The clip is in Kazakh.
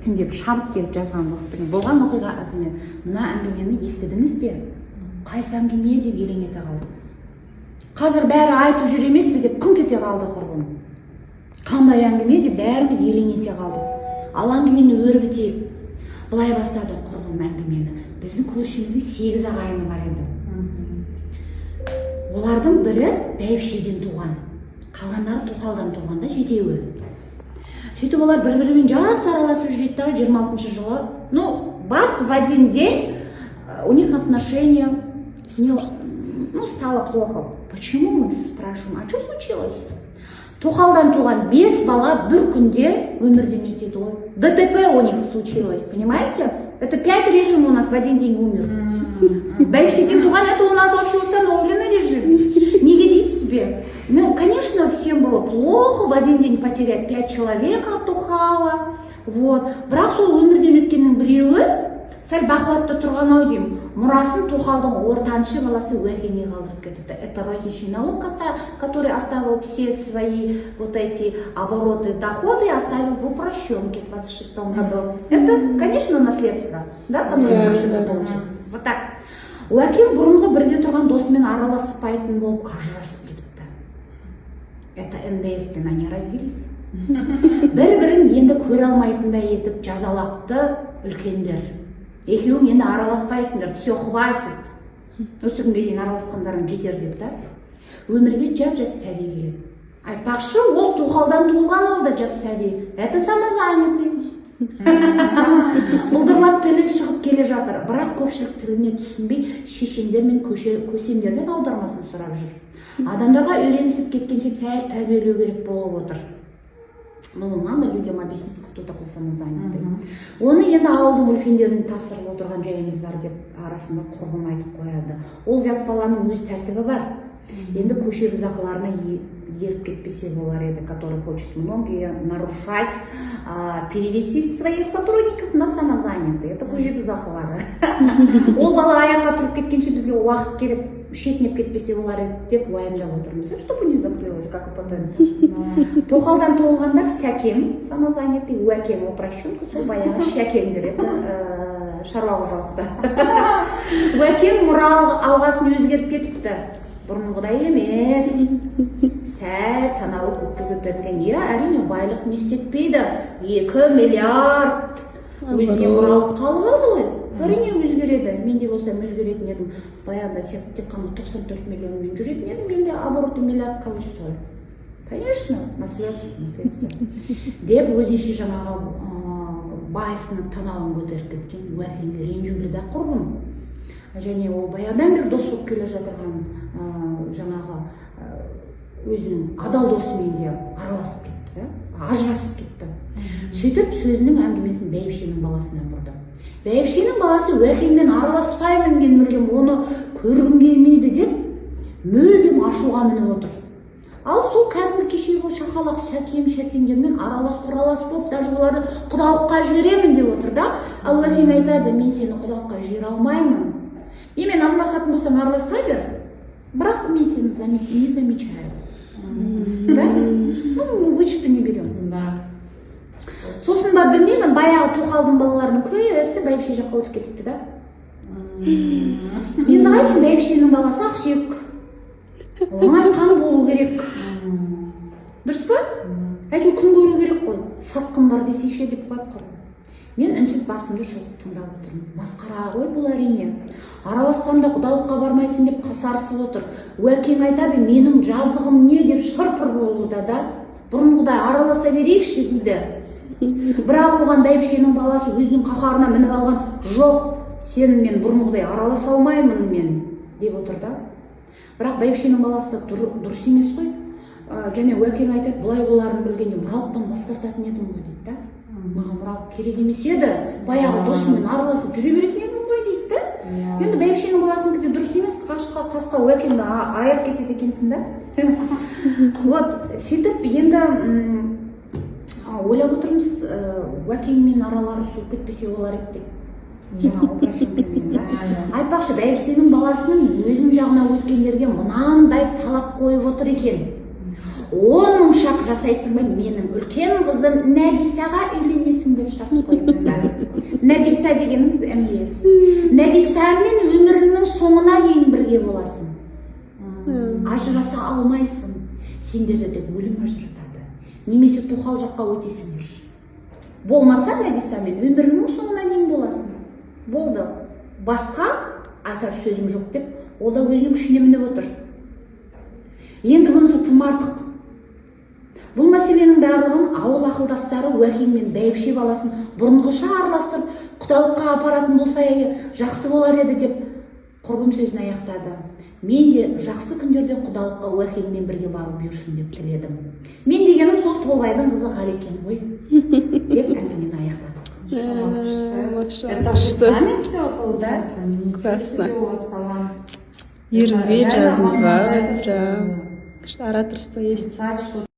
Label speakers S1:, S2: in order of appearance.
S1: түнде шабыт келіп жазған уақыт болған оқиға азымен мына әңгімені естідіңіз бе? Қайсы әңгіме деп елең ете қалдық. Қазір бәрі айтып жүр емес пе деп күңк ете қалды құрбым. Қандай әңгіме деп бәріміз елең ете қалдық. Ал әңгімені өрбітейік. Былай бастады құрбым әңгімені. Біздің көршіміздің 8 ағайыны бар еді. Олардың бірі бәйбішеден туған, қалғандары тоқалдан туғанда жетеуі. Сөйтіп олар бір-бірімен жақсы араласып жүреді. 26 жылы, бац, в один день у них отношения стало плохо. Почему, мы спрашиваем, а что случилось? Тоқалдан туған 5 бала бір күнде өмірден өтеді ғой. ДТП у них случилось, понимаете? Это 5 режимов у нас в один день умер. Бәйбішеден туған, это у нас общеустановленный режим. Неге дейсіз бе? Конечно, всем было плохо в один день потерять 5 человек от тоқала. Бірақ сол өмірден өткеннің біреуі сәл бақуатта тұрған ау деймін. Мұрасын тоқалдың ортаншы баласы Уәкеңе қалдырып кетіпті. Это розничный налог, который оставил все свои эти обороты, доходы, оставил в упрощенке в 26 году. Это, конечно, наследство, да, которое машина получил. Вот так. Уәкең бұрынғы бірге тұрған досымен араласпайтын болып ажырасып кетіпті. Это НДС-пен они развелись. Бір-бірін енді көре алмайтындай етіп жазалапты үлкендер. Екеуің енді араласпайсыңдар, все хватит. Осы күнге дейін араласқандарың жетер деп та. Өмірге жап-жас сәби келеді. Айтпақшы, ол тоқалдан туылған ол да жас сәби. Это самозанятый. Бұлдырлап тілі шығып келе жатыр. Бірақ көпшілік тіліне түсінбей, шешендер мен көсемдерден аудармасын сұрап жүр. Адамдарға үйренісіп кеткенше сәл тәрбиелеу керек болып отыр. Надо людям объяснить, кто такой самозанятый. Оны енді ауылдың үлкендеріне тапсырып отырған жайымыз бар деп арасында құрбым айтып қояды. Ол жас баланың өз тәртібі бар. Енді көше бұзақыларына еріп кетпесе болар еді, который хочет многие нарушать, перевести своих сотрудников на самозанятые. Это көше бұзақылары. Ол бала аяққа тұрып кеткенше бізге уақыт керек, шетінеп кетпесе болар еді деп уайымдап отырмыз. Чтобы не закрылось, как и патент. Тоқалдан туылғанда Сәкен самозанятый, Уәкең упрощенка, сол баяғы Шәкендер. Это шаруа қожалықта. Уәкең мұра алғасын өзгеріп кетіпті. Бұрынғыдай емес. Сәл танауы көкке көтерілген. Әрине байлық не істетпейді. 2 миллиард өзіне мұралық қалып алды ғой. Әрине өзгереді. Мен де болсам өзгеретін едім. Баяғыда тек қана 94 миллионмен жүретін едім. Мен де обороты миллиардқа өсті ғой. Конечно, наследство. Деп өзінше жаңағы байысының танауын көтеріп кеткен Уәкеңге ренжулі да құрбым. Және ол баяғыдан бір дос болып келе жатырған жаңағы өзінің адал досымен де араласып кетті, ажырасып кетті. Сөйтіп сөзінің әңгімесін бәйбішенің баласына бұрды. Бәйбішенің баласы Уәкеңмен араласпаймын, мен мүлдем оны көргім келмейді деп мүлдем ашуға мініп отыр. Ал сол кәдімгі кешегі шақалақ Шәкендермен аралас болып, даже оларды құдалыққа жіберемін деп отыр да. Ал Уәкең айтады, мен сені құдалыққа жібере алмаймын. Мен араласатын болсаң араласа бер, бірақ мен сені не замечаю. Да? Вычеты не берем. Сосын ба білмеймін, баяғы тоқалдың балаларының көбісі бәйбіше жаққа өтіп кетіпті да. Енді қайсың бәйбішенің баласы ақсүйек. Оның айтқаны болу керек. Дұрыс па? Әйтеуір күн көру керек қой. Сатқындар десейші деп қойып қыр. Мен үнсіз басымды шұғып тыңдап отырмын. Масқара ғой бұл әрине. Аралассам да құдалыққа бармайсың деп қасарысып отыр. Уәкең айтады, менің жазығым не деп шырпыр болуда да. Бұрынғыдай араласа берейікші дейді. Бірақ оған бәйбішенің баласы өзінің қаһарына мініп алған, жоқ, сен мен бұрынғыдай араласа алмаймын мен деп отыр да. Бірақ бәйбішенің баласы да дұрыс емес қой. Және Уәкең айтады, бұлай боларын білгенде мұралықтан бас тартатын едім ғой дейді да. Маған мұралық керек емес еді, баяғы досыммен араласып жүре беретін едім ғой дейді да. Енді бәйбішенің баласының дұрыс емес, қасқа Уәкеңді аяп кетеді екенсің да. Сөйтіп енді ойлап отырмыз, Уәкеңмен аралары суып кетпесе олар еді деп. Жаңағы упрощенкамен да. Айтпақшы, бәйбішенің баласының өзінің жағына өткендерге мынандай талап қойып отыр екен. 10 мың шақ жасайсың ба, менің үлкен қызым Нәдисаға үйленесің деп шарт қойып. Нәбиса дегеніміз МЕС. Нәбисамен өміріңнің соңына дейін бірге боласың. Ажыраса алмайсың. Сендерді де өлім ажыратады. Немесе тоқал жаққа өтесіңдер. Болмаса Нәбисамен өміріңнің соңына дейін боласың. Болды. Басқа айтар сөзім жоқ деп, ол да өзінің күшіне мініп отыр. Енді бұнысы тым артық. Бұл мәселенің барлығын ауыл ақылдастары Уәкең мен Бәйбіше баласын бұрынғыша араластырып, құдалыққа апаратын болса жақсы болар еді деп құрбым сөзін аяқтады. Мен де жақсы күндерде құдалыққа Уәкеңмен бірге барып бұйырсын деп тіледім. Мен дегенім сол Толбайдың қызы Ғалекен ғой деп әңгімені аяқтадық.
S2: Это сами все получается?
S3: Классно.
S2: У вас талант.
S3: Ерінбей жазыңыз бар. Ораторство есть.
S2: Писать что-то.